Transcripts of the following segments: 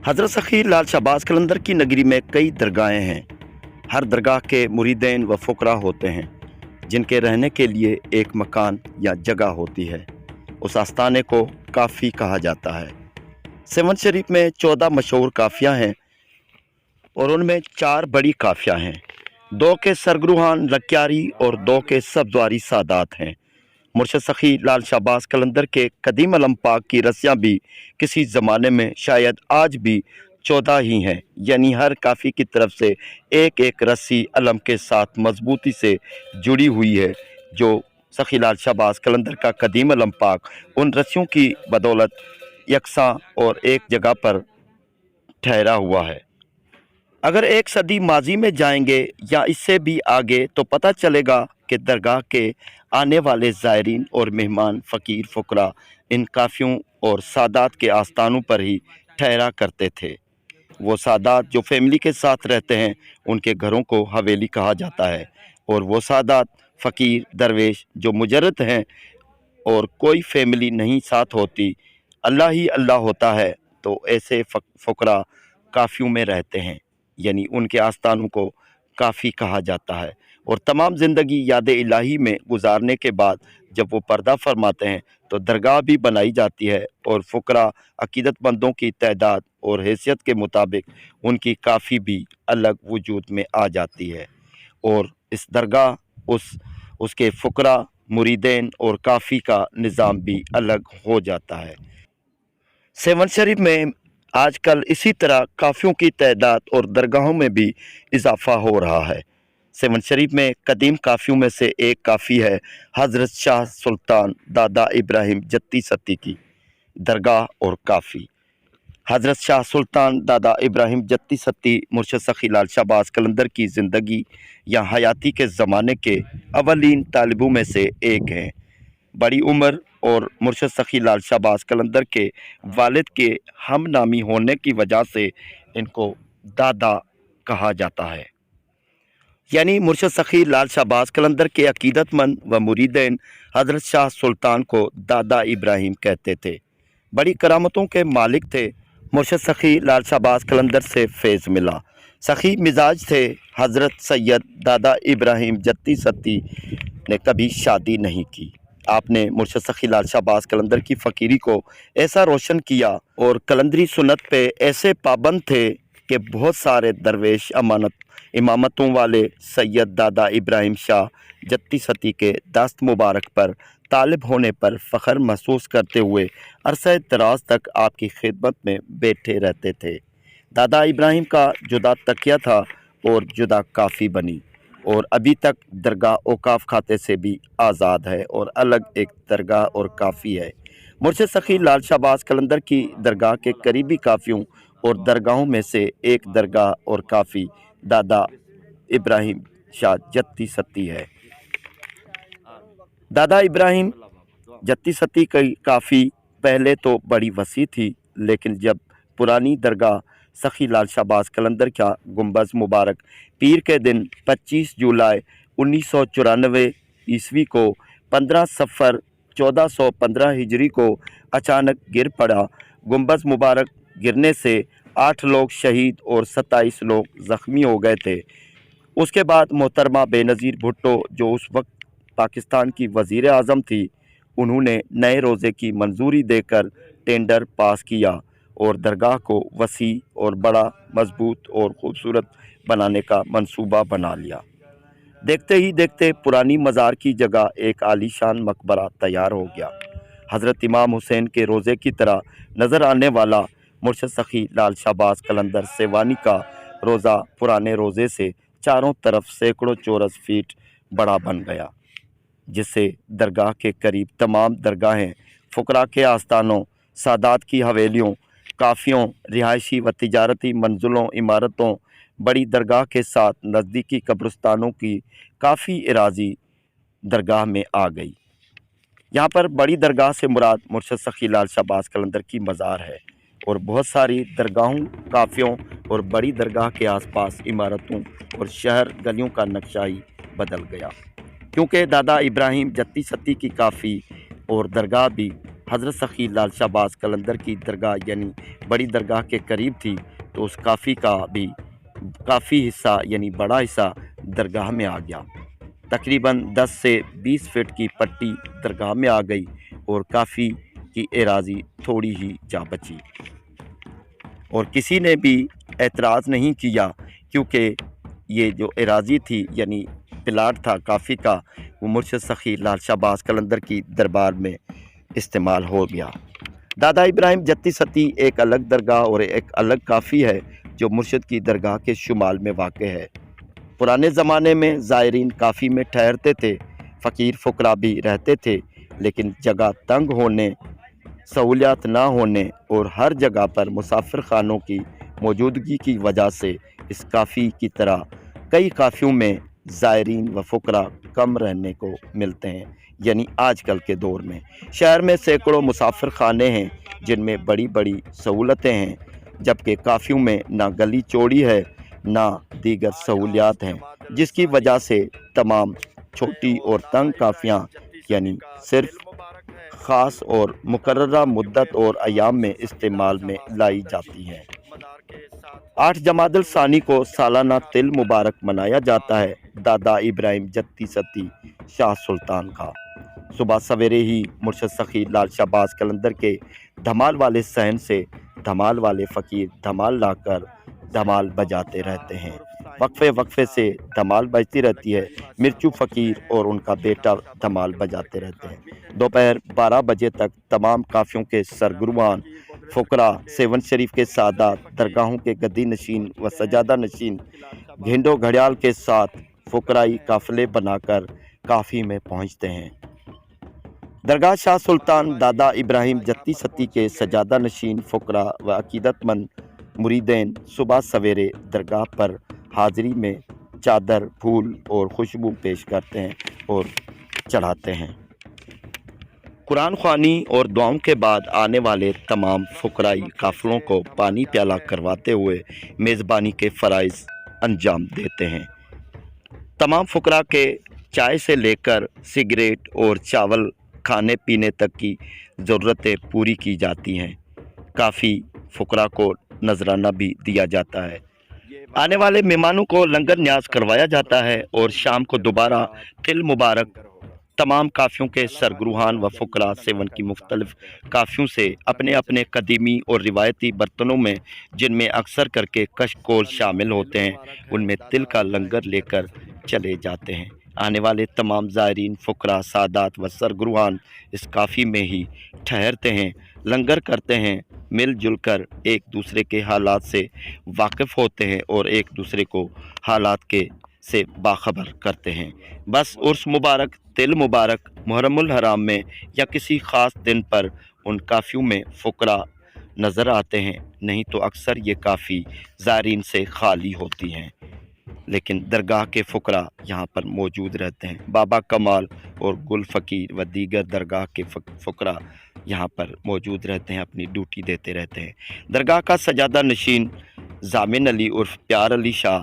हज़रत सखी लाल शहबाज कलंदर की नगरी में कई दरगाहें हैं। हर दरगाह के मुरीदैन व फ़ुकरा होते हैं जिनके रहने के लिए एक मकान या जगह होती है। उस आस्थाने को काफ़ी कहा जाता है। सेवन शरीफ में 14 मशहूर काफ़ियाँ हैं और उनमें 4 बड़ी काफ़ियाँ हैं। 2 के सरगरुहान लक्यारी और 2 के सब्ज़वारी सादात हैं। मुर्शद सखी लाल शहबाज कलंदर के कदीम अलम पाक की रस्सियाँ भी किसी ज़माने में शायद आज भी 14 ही हैं, यानी हर काफ़ी की तरफ से एक एक रस्सी अलम के साथ मजबूती से जुड़ी हुई है। जो सखी लाल शहबाज कलंदर का कदीम अलम पाक उन रस्सियों की बदौलत यकसा और एक जगह पर ठहरा हुआ है। अगर एक सदी माजी में जाएंगे या इससे भी आगे तो पता चलेगा कि दरगाह के आने वाले ज़ायरीन और मेहमान फ़कीर फ़ुकरा इन काफ़ियों और सादात के आस्थानों पर ही ठहरा करते थे। वो सादात जो फैमिली के साथ रहते हैं उनके घरों को हवेली कहा जाता है, और वो सादात फ़कीर दरवेश जो मुजर्रद हैं और कोई फैमिली नहीं साथ होती, अल्लाह ही अल्लाह होता है, तो ऐसे फ़ुकरा काफ़ियों में रहते हैं, यानी उनके आस्थानों को काफ़ी कहा जाता है। और तमाम ज़िंदगी याद इलाही में गुजारने के बाद जब वो पर्दा फरमाते हैं तो दरगाह भी बनाई जाती है, और फ़ुकरा अकीदतमंदों की तादाद और हैसियत के मुताबिक उनकी काफ़ी भी अलग वजूद में आ जाती है, और इस दरगाह उसके फ़ुकरा मुरीदैन और काफ़ी का निज़ाम भी अलग हो जाता है। सेवन शरीफ में आजकल इसी तरह काफ़ियों की तादाद और दरगाहों में भी इजाफ़ा हो रहा है। सेवन शरीफ में कदीम काफ़ियों में से एक काफ़ी है हज़रत शाह सुल्तान दादा इब्राहिम जत्ती सत्ती की दरगाह और काफ़ी। हज़रत शाह सुल्तान दादा इब्राहिम जत्ती सत्ती मुर्शद सखी लाल शहबाज कलंदर की ज़िंदगी या हयाती के ज़माने के अवलीन तालिबों में से एक हैं। बड़ी उम्र और मुर्शद सखी लाल शहबाज कलंदर के वालिद के हम नामी होने की वजह से इनको दादा कहा जाता है, यानी मुर्शद सखी लाल शहबाज कलंदर के अकीदतमंद व मुरीदैन हज़रत शाह सुल्तान को दादा इब्राहिम कहते थे। बड़ी करामतों के मालिक थे। मुर्शद सखी लाल शहबाज कलंदर से फैज़ मिला। सखी मिजाज थे। हज़रत सैयद दादा इब्राहिम जत्ती सत्ती ने कभी शादी नहीं की। आपने मुर्शद सखी लाल शहबाज कलंदर की फ़कीरी को ऐसा रोशन किया और कलंदरी सुन्नत पे ऐसे पाबंद थे कि बहुत सारे दरवेश इमामतों वाले सैयद दादा इब्राहिम शाह जत्ती सती के दस्त मुबारक पर तालिब होने पर फ़ख्र महसूस करते हुए अरसा दराज तक आपकी खिदमत में बैठे रहते थे। दादा इब्राहिम का जुदा तकिया था और जुदा काफ़ी बनी, और अभी तक दरगाह औकाफ खाते से भी आज़ाद है और अलग एक दरगाह और काफ़ी है। मुर्शद सखी लाल शहबाज कलंदर की दरगाह के करीबी काफ़ियों और दरगाहों में से एक दरगाह और काफ़ी दादा इब्राहिम शाह जत्ती सत्ती है। दादा इब्राहिम जत्ती सत्ती की काफ़ी पहले तो बड़ी वसी थी, लेकिन जब पुरानी दरगाह सखी लाल शहबाज कलंदर का गुंबज मुबारक पीर के दिन 25 जुलाई 1994 ईस्वी को 15 सफ़र 1415 हिजरी को अचानक गिर पड़ा। गुंबज मुबारक गिरने से 8 लोग शहीद और 27 लोग ज़ख्मी हो गए थे। उसके बाद मोहतरमा बेनज़ीर भुट्टो जो उस वक्त पाकिस्तान की वज़ीर आज़म थी, उन्होंने नए रोज़े की मंजूरी देकर टेंडर पास किया और दरगाह को वसी और बड़ा मजबूत और ख़ूबसूरत बनाने का मंसूबा बना लिया। देखते ही देखते पुरानी मज़ार की जगह एक आलीशान मकबरा तैयार हो गया। हज़रत इमाम हुसैन के रोज़े की तरह नज़र आने वाला मुर्शद सखी लाल शहबाज कलंदर सेवानी का रोज़ा पुराने रोज़े से चारों तरफ सैकड़ों चौरस फीट बड़ा बन गया, जिससे दरगाह के करीब तमाम दरगाहें, फ़ुकरा के आस्थानों, सादात की हवेलियों, काफ़ियों, रिहायशी व तिजारती मंजिलों, इमारतों, बड़ी दरगाह के साथ नज़दीकी कब्रिस्तानों की काफ़ी एराज़ी दरगाह में आ गई। यहाँ पर बड़ी दरगाह से मुराद मुर्शद सखी लाल शहबाज कलंदर की मज़ार है, और बहुत सारी दरगाहों, काफ़ियों और बड़ी दरगाह के आसपास इमारतों और शहर गलियों का नक्शा ही बदल गया, क्योंकि दादा इब्राहिम जत्ती सत्ती की काफ़ी और दरगाह भी حضرت سخی لال شہباز قلندر کی درگاہ یعنی بڑی درگاہ کے قریب تھی تو اس کافی کا بھی کافی حصہ یعنی بڑا حصہ درگاہ میں آ گیا۔ تقریباً 10 سے 20 فٹ کی پٹی درگاہ میں آ گئی اور کافی کی اراضی تھوڑی ہی جا بچی، اور کسی نے بھی اعتراض نہیں کیا کیونکہ یہ جو اراضی تھی یعنی پلاٹ تھا کافی کا، وہ مرشد سخی لال شہباز قلندر کی دربار میں استعمال ہو گیا۔ دادا ابراہیم جتی ستی ایک الگ درگاہ اور ایک الگ کافی ہے جو مرشد کی درگاہ کے شمال میں واقع ہے۔ پرانے زمانے میں زائرین کافی میں ٹھہرتے تھے، فقیر فقراء بھی رہتے تھے، لیکن جگہ تنگ ہونے، سہولیات نہ ہونے اور ہر جگہ پر مسافر خانوں کی موجودگی کی وجہ سے اس کافی کی طرح کئی کافیوں میں زائرین و فقراء کم رہنے کو ملتے ہیں۔ یعنی آج کل کے دور میں شہر میں سینکڑوں مسافر خانے ہیں جن میں بڑی بڑی سہولتیں ہیں، جبکہ کافیوں میں نہ گلی چوڑی ہے نہ دیگر سہولیات ہیں، جس کی وجہ سے تمام چھوٹی اور تنگ کافیاں یعنی صرف خاص اور مقررہ مدت اور ایام میں استعمال میں لائی جاتی ہیں۔ 8 جمادی الثانی کو سالانہ تل مبارک منایا جاتا ہے دادا ابراہیم جتی ستی شاہ سلطان کا۔ صبح سویرے ہی مرشد سخی لال شہباز قلندر کے دھمال والے صحن سے دھمال والے فقیر دھمال لا کر دھمال بجاتے رہتے ہیں۔ وقفے وقفے سے دھمال بجتی رہتی ہے۔ مرچو فقیر اور ان کا بیٹا دھمال بجاتے رہتے ہیں۔ دوپہر 12 بجے تک تمام کافیوں کے سرگروان، فقراء، سیون شریف کے سادات، درگاہوں کے گدی نشین و سجادہ نشین گھنٹوں گھڑیال کے ساتھ فقرائی قافلے بنا کر کافی میں پہنچتے ہیں۔ درگاہ شاہ سلطان دادا ابراہیم جتی ستی کے سجادہ نشین فقراء و عقیدت مند مریدین صبح سویرے درگاہ پر حاضری میں چادر، پھول اور خوشبو پیش کرتے ہیں اور چڑھاتے ہیں۔ قرآن خوانی اور دعاؤں کے بعد آنے والے تمام فقرائی قافلوں کو پانی پیالہ کرواتے ہوئے میزبانی کے فرائض انجام دیتے ہیں۔ تمام فقراء کے چائے سے لے کر سگریٹ اور چاول کھانے پینے تک کی ضرورتیں پوری کی جاتی ہیں۔ کافی فقراء کو نذرانہ بھی دیا جاتا ہے۔ آنے والے مہمانوں کو لنگر نیاز کروایا جاتا ہے اور شام کو دوبارہ تل مبارک تمام کافیوں کے سرگروہان و فقراء سیون کی مختلف کافیوں سے اپنے اپنے قدیمی اور روایتی برتنوں میں، جن میں اکثر کر کے کشکول شامل ہوتے ہیں، ان میں تل کا لنگر لے کر چلے جاتے ہیں۔ آنے والے تمام زائرین، فقراء، سادات و سرگروہان اس کافی میں ہی ٹھہرتے ہیں، لنگر کرتے ہیں، مل جل کر ایک دوسرے کے حالات سے واقف ہوتے ہیں اور ایک دوسرے کو حالات کے سے باخبر کرتے ہیں۔ بس عرس مبارک، تل مبارک، محرم الحرام میں یا کسی خاص دن پر ان کافیوں میں فقراء نظر آتے ہیں، نہیں تو اکثر یہ کافی زائرین سے خالی ہوتی ہیں، لیکن درگاہ کے فقراء یہاں پر موجود رہتے ہیں۔ بابا کمال اور گل فقیر و دیگر درگاہ کے فقراء یہاں پر موجود رہتے ہیں، اپنی ڈیوٹی دیتے رہتے ہیں۔ درگاہ کا سجادہ نشین ضامن علی عرف پیار علی شاہ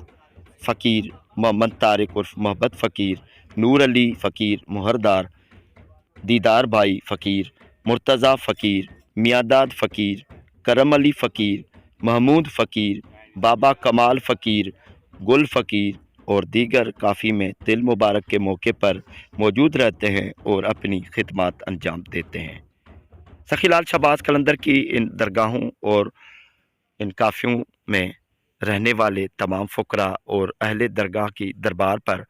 فقیر، محمد طارق عرف محبت فقیر، نور علی فقیر مہردار، دیدار بھائی فقیر، مرتضیٰ فقیر، میاداد فقیر، کرم علی فقیر، محمود فقیر، بابا کمال فقیر، گل فقیر اور دیگر کافی میں تل مبارک کے موقع پر موجود رہتے ہیں اور اپنی خدمات انجام دیتے ہیں۔ سخی لال شہباز قلندر کی ان درگاہوں اور ان کافیوں میں رہنے والے تمام فقراء اور اہل درگاہ کی دربار پر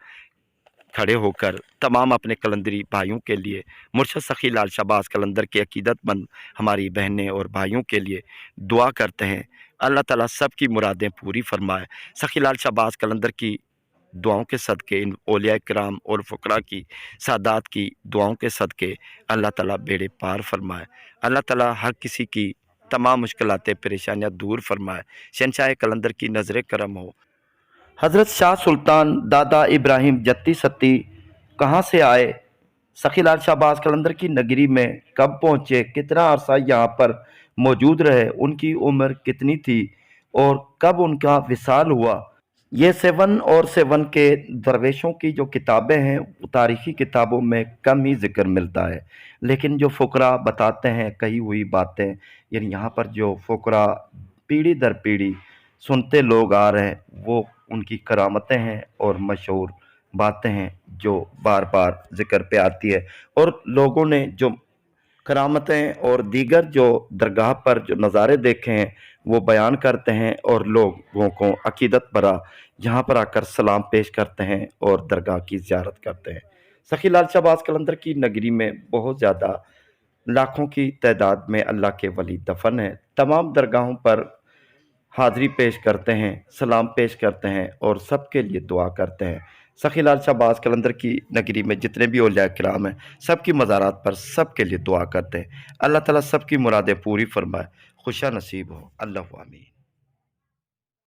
کھڑے ہو کر تمام اپنے قلندری بھائیوں کے لیے، مرشد سخی لال شہباز قلندر کے عقیدت مند ہماری بہنیں اور بھائیوں کے لیے دعا کرتے ہیں۔ اللہ تعالیٰ سب کی مرادیں پوری فرمائے۔ سخی لال شہباز قلندر کی دعاؤں کے صدقے، ان اولیاء کرام اور فقراء کی سادات کی دعاؤں کے صدقے اللہ تعالیٰ بیڑے پار فرمائے۔ اللہ تعالیٰ ہر کسی کی تمام مشکلاتیں، پریشانیاں دور فرمائے۔ شہنشاہ قلندر کی نظر کرم ہو۔ حضرت شاہ سلطان دادا ابراہیم جتی ستی کہاں سے آئے؟ سخی لال شہباز قلندر کی نگری میں کب پہنچے؟ کتنا عرصہ یہاں پر موجود رہے؟ ان کی عمر کتنی تھی اور کب ان کا وصال ہوا؟ ये सेवन और सेवन के दरवेशों की जो किताबें हैं वो तारीखी किताबों में कम ही जिक्र मिलता है, लेकिन जो फ़ुकरा बताते हैं कही हुई बातें, यानी यहाँ पर जो फ़ुकरा पीढ़ी दर पीढ़ी सुनते लोग आ रहे हैं, वो उनकी करामतें हैं और मशहूर बातें हैं जो बार बार जिक्र पे आती है। और लोगों ने जो करामतें और दीगर जो दरगाह पर जो नज़ारे देखे हैं वो बयान करते हैं, और लोगों को अकीदत भरा यहाँ पर आकर सलाम पेश करते हैं और दरगाह की ज़ियारत करते हैं। सखी लाल शाहबाज कलंदर की नगरी में बहुत ज़्यादा लाखों की तादाद में अल्लाह के वली दफन हैं। तमाम दरगाहों पर हाज़िरी पेश करते हैं, सलाम पेश करते हैं और सबके लिए दुआ करते हैं। सखी लाल शाहबाज कलंदर की नगरी में जितने भी औलिया किराम हैं, सबकी मज़ारात पर सबके लिए दुआ करते हैं। अल्लाह ताला सबकी मुरादें पूरी फरमाए, खुशा नसीब हो। अल्लाहु आमीन।